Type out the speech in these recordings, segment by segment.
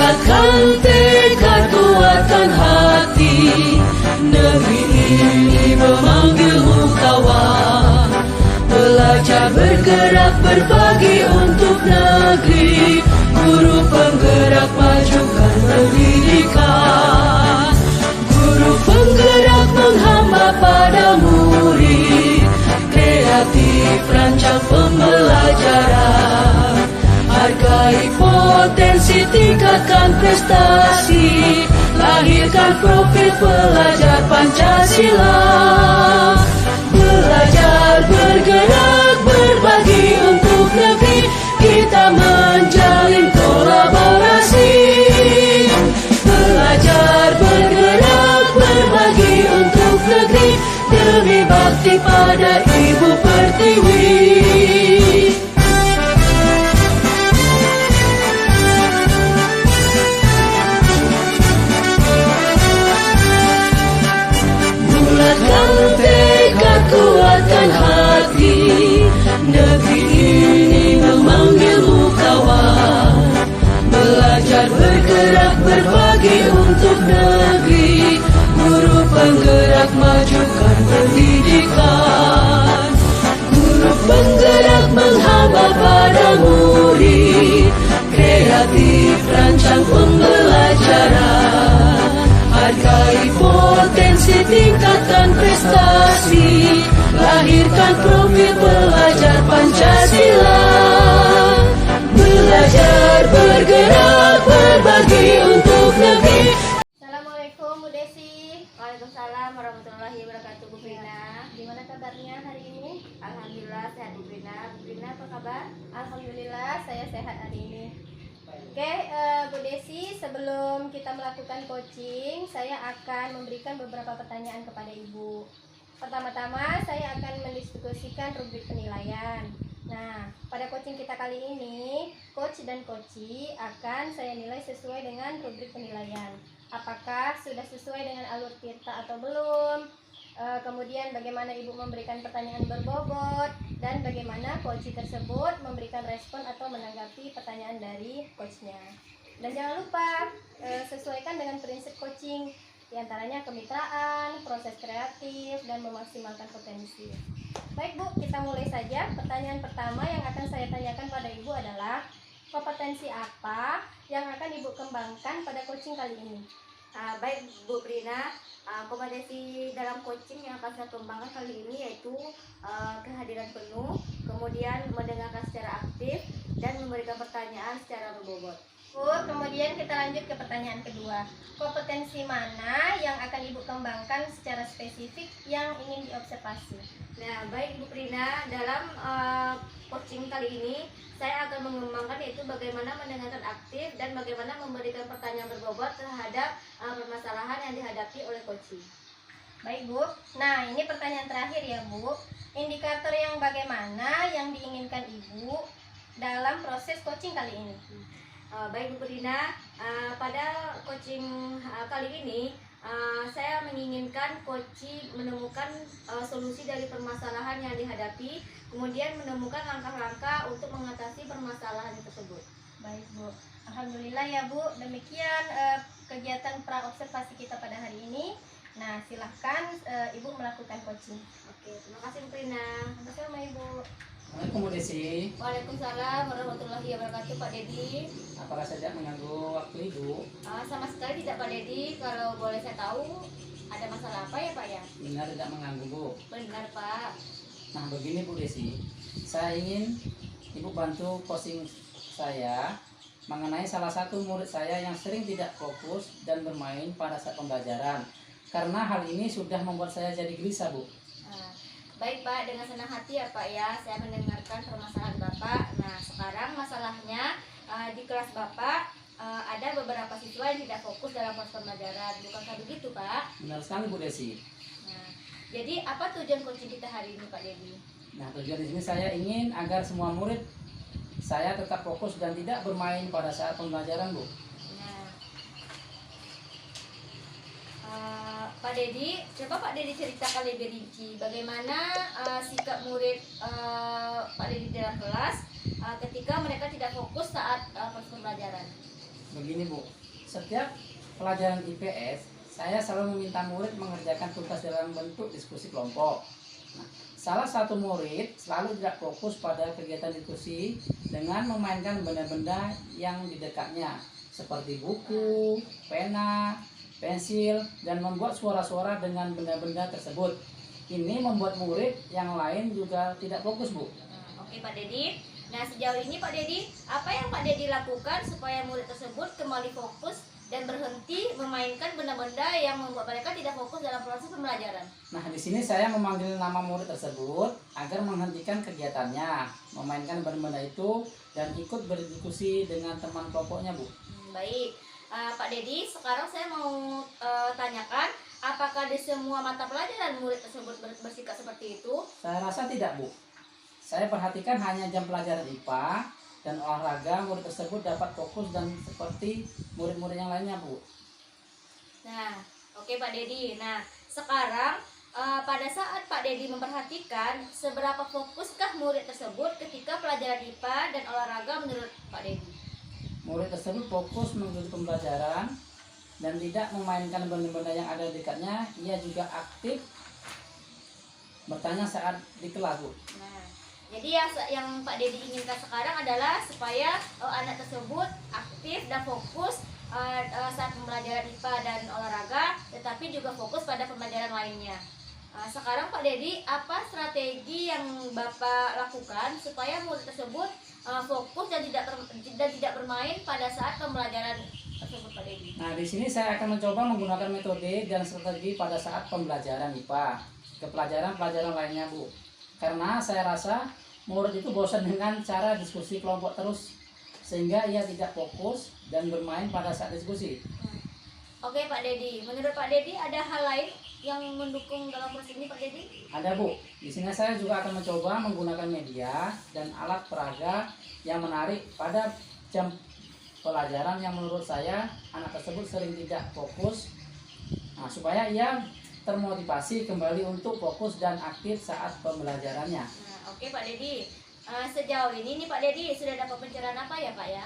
Bulatkan tekad, kuatkan hati, negeri ini memanggilmu kawan. Belajar, bergerak, berbagi untuk negeri. Guru penggerak, majukan pendidikan. Guru penggerak menghamba pada murid. Kreatif, rancang pembelajaran. Hargai potensi, tingkatkan prestasi. Lahirkan profil pelajar Pancasila. Belajar, bergerak, berbagi untuk negeri. Kita menjalin kolaborasi. Belajar, bergerak, berbagi untuk negeri. Demi bakti pada Ibu Pertiwi. Bulatkan tekad, kuatkan hati, negeri ini memanggilmu kawan. Belajar, bergerak, berbagi untuk negeri. Guru penggerak, majukan pendidikan. Guru penggerak menghamba pada murid. Kreatif, rancang pembelajaran. Hargai potensi, tingkatkan prestasi. Lahirkan profil pelajar Pancasila. Belajar, bergerak, berbagi untuk negeri. Assalamualaikum Bu Desi. Waalaikumsalam warahmatullahi wabarakatuh, Bu Brina. Gimana kabarnya hari ini? Alhamdulillah sehat, Bu Brina. Bu Brina apa kabar? Alhamdulillah saya sehat hari ini. Oke, Bu Desi, sebelum kita melakukan coaching, saya akan memberikan beberapa pertanyaan kepada Ibu. Pertama-tama, saya akan mendiskusikan rubrik penilaian. Nah, pada coaching kita kali ini, coach dan coachee akan saya nilai sesuai dengan rubrik penilaian. Apakah sudah sesuai dengan alur tirta atau belum? Kemudian bagaimana Ibu memberikan pertanyaan berbobot, dan bagaimana coachee tersebut memberikan respon atau menanggapi pertanyaan dari coachnya. Dan jangan lupa sesuaikan dengan prinsip coaching, diantaranya kemitraan, proses kreatif, dan memaksimalkan potensi. Baik Bu, kita mulai saja. Pertanyaan pertama yang akan saya tanyakan pada Ibu adalah, kompetensi apa yang akan Ibu kembangkan pada coaching kali ini? Baik Bu Brina, kompetensi dalam coaching yang akan saya kembangkan kali ini yaitu kehadiran penuh, kemudian mendengarkan secara aktif, dan memberikan pertanyaan secara berbobot. Bu, kemudian kita lanjut ke pertanyaan kedua. Kompetensi mana yang akan Ibu kembangkan secara spesifik yang ingin diobservasi? Nah, baik Bu Brina, dalam coaching kali ini saya akan mengembangkan yaitu bagaimana mendengarkan aktif dan bagaimana memberikan pertanyaan berbobot terhadap permasalahan yang dihadapi oleh coaching. Baik Bu, nah ini pertanyaan terakhir ya Bu. Indikator yang bagaimana yang diinginkan Ibu dalam proses coaching kali ini? Baik Bu Brina, pada coaching kali ini saya menginginkan coaching menemukan solusi dari permasalahan yang dihadapi, kemudian menemukan langkah-langkah untuk mengatasi permasalahan tersebut. Baik Bu, alhamdulillah ya Bu. Demikian kegiatan pra-observasi kita pada hari ini. Nah, silahkan Ibu melakukan coaching. Oke, terima kasih Bu Brina. Sama-sama Ibu. Assalamualaikum Bu Desi. Waalaikumsalam warahmatullahi wabarakatuh, Pak Dedi. Apakah saja mengganggu waktu Ibu? Sama sekali tidak, Pak Dedi. Kalau boleh saya tahu, ada masalah apa ya Pak ya? Benar tidak mengganggu Bu. Benar Pak. Nah begini Bu Desi, saya ingin Ibu bantu coaching saya mengenai salah satu murid saya yang sering tidak fokus dan bermain pada saat pembelajaran. Karena hal ini sudah membuat saya jadi gelisah Bu. Baik Pak, dengan senang hati ya Pak ya, saya mendengarkan permasalahan Bapak. Nah sekarang masalahnya di kelas Bapak ada beberapa siswa yang tidak fokus dalam proses pembelajaran, bukankah begitu Pak? Benar sekali Bu Desi. Nah, jadi apa tujuan coaching kita hari ini Pak Dedi? Nah tujuan di sini saya ingin agar semua murid saya tetap fokus dan tidak bermain pada saat pembelajaran Bu. Pak Dedi, coba Pak Dedi ceritakan lebih rinci bagaimana sikap murid Pak Dedi dalam kelas ketika mereka tidak fokus saat proses pembelajaran. Begini Bu, setiap pelajaran IPS saya selalu meminta murid mengerjakan tugas dalam bentuk diskusi kelompok. Nah, salah satu murid selalu tidak fokus pada kegiatan diskusi dengan memainkan benda-benda yang di dekatnya seperti buku, pena, pensil, dan membuat suara-suara dengan benda-benda tersebut. Ini membuat murid yang lain juga tidak fokus, Bu. Oke Pak Dedi. Nah sejauh ini Pak Dedi, apa yang Pak Dedi lakukan supaya murid tersebut kembali fokus dan berhenti memainkan benda-benda yang membuat mereka tidak fokus dalam proses pembelajaran? Nah, di sini saya memanggil nama murid tersebut agar menghentikan kegiatannya, memainkan benda-benda itu dan ikut berdiskusi dengan teman kelompoknya, Bu. Baik, Pak Dedi, sekarang saya mau tanyakan, apakah di semua mata pelajaran murid tersebut bersikap seperti itu? Saya rasa tidak, Bu. Saya perhatikan hanya jam pelajaran IPA dan olahraga murid tersebut dapat fokus dan seperti murid-murid yang lainnya, Bu. Nah, oke Pak Dedi. Nah, sekarang pada saat Pak Dedi memperhatikan, seberapa fokuskah murid tersebut ketika pelajaran IPA dan olahraga menurut Pak Dedi? Murid tersebut fokus mengikuti pembelajaran dan tidak memainkan benda-benda yang ada di dekatnya. Ia juga aktif bertanya saat di kelas, Bu. Nah, jadi yang Pak Dedi inginkan sekarang adalah supaya anak tersebut aktif dan fokus saat pembelajaran IPA dan olahraga, tetapi juga fokus pada pembelajaran lainnya. Sekarang Pak Dedi, apa strategi yang Bapak lakukan supaya murid tersebut fokus dan tidak bermain pada saat pembelajaran tersebut, Pak Dedi? Nah, di sini saya akan mencoba menggunakan metode dan strategi pada saat pembelajaran IPA ke pelajaran-pelajaran lainnya, Bu. Karena saya rasa murid itu bosan dengan cara diskusi kelompok terus, sehingga ia tidak fokus dan bermain pada saat diskusi. Oke Pak Dedi, menurut Pak Dedi ada hal lain yang mendukung dalam proses ini Pak Dedi? Ada, Bu. Di sini saya juga akan mencoba menggunakan media dan alat peraga yang menarik pada jam pelajaran yang menurut saya anak tersebut sering tidak fokus. Nah, supaya ia termotivasi kembali untuk fokus dan aktif saat pembelajarannya. Nah, oke Pak Dedi. Sejauh ini nih Pak Dedi sudah dapat pencerahan apa ya Pak ya?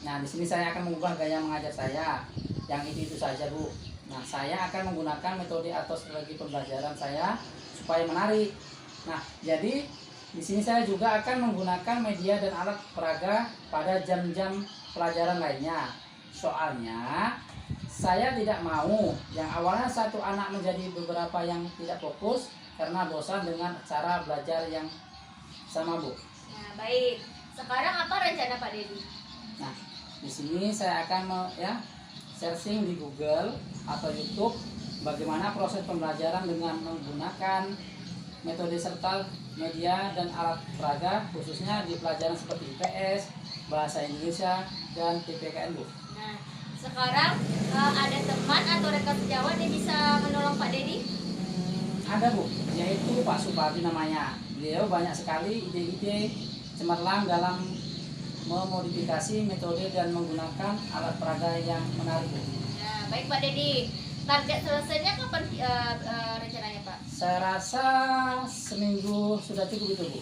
Nah, di sini saya akan mengubah gaya mengajar saya. Yang itu saja, Bu. Nah, saya akan menggunakan metode atau strategi pembelajaran saya supaya menarik. Nah, jadi di sini saya juga akan menggunakan media dan alat peraga pada jam-jam pelajaran lainnya. Soalnya saya tidak mau yang awalnya satu anak menjadi beberapa yang tidak fokus karena bosan dengan cara belajar yang sama, Bu. Nah, baik. Sekarang apa rencana Pak Dedi? Nah, di sini saya akan searching di Google atau YouTube bagaimana proses pembelajaran dengan menggunakan metode serta media dan alat peraga khususnya di pelajaran seperti IPS, Bahasa Indonesia, dan PPKN, Bu. Nah, sekarang ada teman atau rekan sejawat yang bisa menolong Pak Dedi? Ada, Bu, yaitu Pak Supardi namanya. Beliau banyak sekali ide-ide cemerlang dalam memodifikasi metode dan menggunakan alat peraga yang menarik, Bu. Nah, baik Pak Dedi. Target selesainya kapan rencananya Pak? Saya rasa seminggu sudah cukup itu, Bu.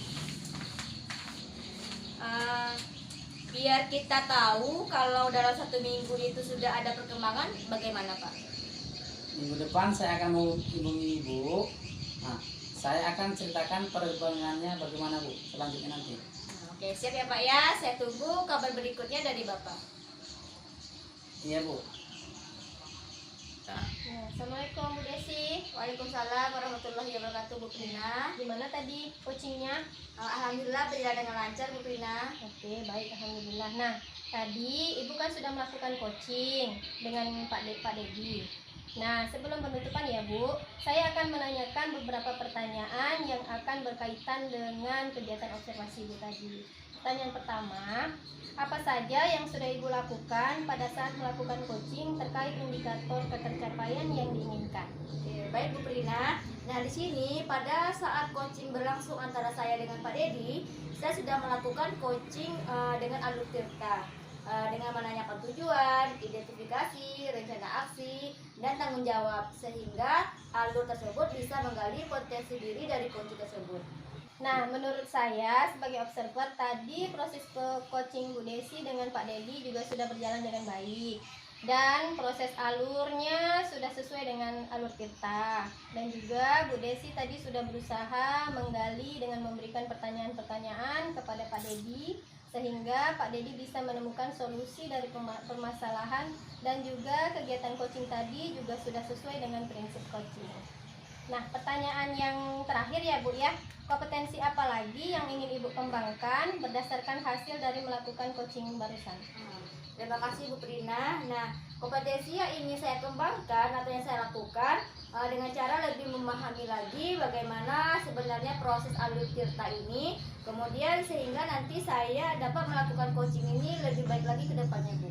Biar kita tahu kalau dalam 1 minggu itu sudah ada perkembangan, bagaimana Pak? Minggu depan saya akan menghubungi Ibu. Nah, saya akan ceritakan perkembangannya bagaimana, Bu, selanjutnya nanti. Oke, siap ya Pak ya. Saya tunggu kabar berikutnya dari Bapak. Iya, Bu. Ya, Assalamualaikum Bu Desi. Waalaikumsalam warahmatullahi wabarakatuh Bu Prina. Gimana tadi coachingnya? Alhamdulillah berjalan dengan lancar Bu Prina. Oke, baik, alhamdulillah. Nah, tadi Ibu kan sudah melakukan coaching dengan Pak Dedi. Nah, sebelum penutupan ya Bu, saya akan menanyakan beberapa pertanyaan yang akan berkaitan dengan kegiatan observasi Ibu tadi. Pertanyaan pertama, apa saja yang sudah Ibu lakukan pada saat melakukan coaching terkait indikator ketercapaian yang diinginkan? Oke, baik Bu Prina. Nah, di sini pada saat coaching berlangsung antara saya dengan Pak Dedi, saya sudah melakukan coaching dengan alur tirta. Dengan menanyakan tujuan, identifikasi, rencana aksi, dan tanggung jawab sehingga alur tersebut bisa menggali potensi diri dari coach tersebut. Nah, menurut saya sebagai observer tadi proses coaching Bu Desi dengan Pak Dedi juga sudah berjalan dengan baik. Dan proses alurnya sudah sesuai dengan alur Tirta. Dan juga Bu Desi tadi sudah berusaha menggali dengan memberikan pertanyaan-pertanyaan kepada Pak Dedi, sehingga Pak Dedi bisa menemukan solusi dari permasalahan, dan juga kegiatan coaching tadi juga sudah sesuai dengan prinsip coaching. Nah, pertanyaan yang terakhir ya Bu ya, kompetensi apa lagi yang ingin Ibu kembangkan berdasarkan hasil dari melakukan coaching barusan? Terima kasih Bu Prina. Nah, kompetensi yang ingin saya kembangkan atau yang saya lakukan dengan cara lebih memahami lagi bagaimana sebenarnya proses alur Tirta ini, kemudian sehingga nanti saya dapat melakukan coaching ini lebih baik lagi ke depannya Bu.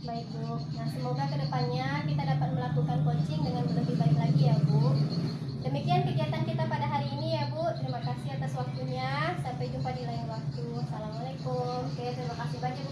Baik Bu, nah semoga kedepannya kita dapat melakukan coaching dengan lebih baik lagi ya Bu. Demikian kegiatan kita pada hari ini ya Bu. Terima kasih atas waktunya. Sampai jumpa di lain waktu. Assalamualaikum. Oke, terima kasih banyak Bu